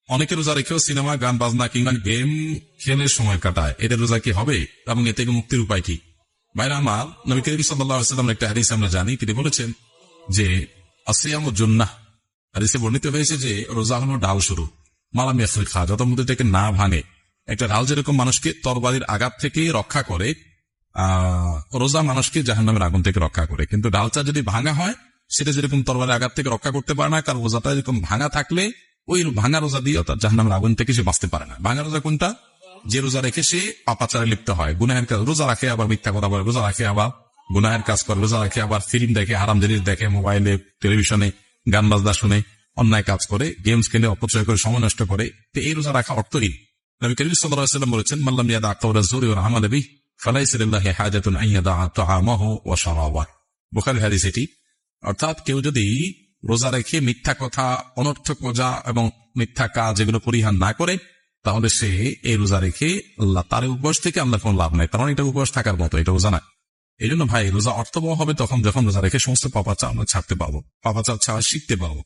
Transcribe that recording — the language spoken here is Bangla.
অনেকে রোজা রেখেও সিনেমা, গান বাজনা কিংবা গেম খেলে সময় কাটায়। এদের রোজা কি হবে এবং এ থেকে মুক্তির উপায় কি? ভাইরা আমার, নবী করিম সাল্লাল্লাহু আলাইহি ওয়াসাল্লামের একটা হাদিস আমরা জানি, তিনি বলেছেন যে আসিয়ামু জুন্নাহ। হাদিসে বর্ণিত হয়েছে যে রোজা হলো ডাল শুরু, মালাম ইয়াসরিক খা, যত মধ্যে থেকে না ভাঙে। একটা ঢাল যেরকম মানুষকে তরবারির আঘাত থেকে রক্ষা করে, রোজা মানুষকে জাহান্নামের আগুন থেকে রক্ষা করে। কিন্তু ডালটা যদি ভাঙা হয়, সেটা যেরকম তরবারির আঘাত থেকে রক্ষা করতে পারে না, কারণ রোজাটা এরকম ভাঙা থাকলে ওই ভাঙা রোজা দিয়ে তার জাহান্নামের আগুন থেকে সে বাঁচতে পারে না। ভাঙা রোজা কোনটা? যে রোজা রেখে সে পাপাচারে লিপ্ত হয়, গুনাহের কাজ, রোজা রাখে আবার মিথ্যা কথা বলে, রোজা রাখে আবার গুনাহের কাজ করে, রোজা রাখে আবার ফিল্ম দেখে, হারাম জিনিস দেখে, মোবাইলে টেলিভিশনে গান বাজনা শুনে, অন্যায় কাজ করে, গেমস খেলে, অপচয় করে, সময় নষ্ট করে। তো এই রোজা রাখা অর্থহীন। নবী করিম সাল্লাল্লাহু আলাইহি ওয়াসাল্লাম বলেছেন, মান লাম ইয়াদা কাওলা যুরি ওয়াল আমাল বিহি ফালাইসা লিল্লাহি হাজাতুন আন ইয়াদা তাআমাহু ওয়া শারাবাহু। বুখারীর হাদিস এটি। অর্থাৎ কেউ যদি রোজা রেখে মিথ্যা কথা, অনর্থক রোজা এবং মিথ্যা কাজ এগুলো পরিহার না করে, তাহলে সে এই রোজা রেখে আল্লাহ তার উপবাস থেকে আল্লাহ কোনো লাভ নাই, কারণ এটা উপবাস থাকার মতো, এটা রোজা না। এই জন্য ভাই, রোজা অর্থবহ হবে তখন যখন রোজা রেখে সমস্ত পাপাচার আমরা ছাড়তে পারবো, পাপাচার ছাড়া শিখতে পারবো।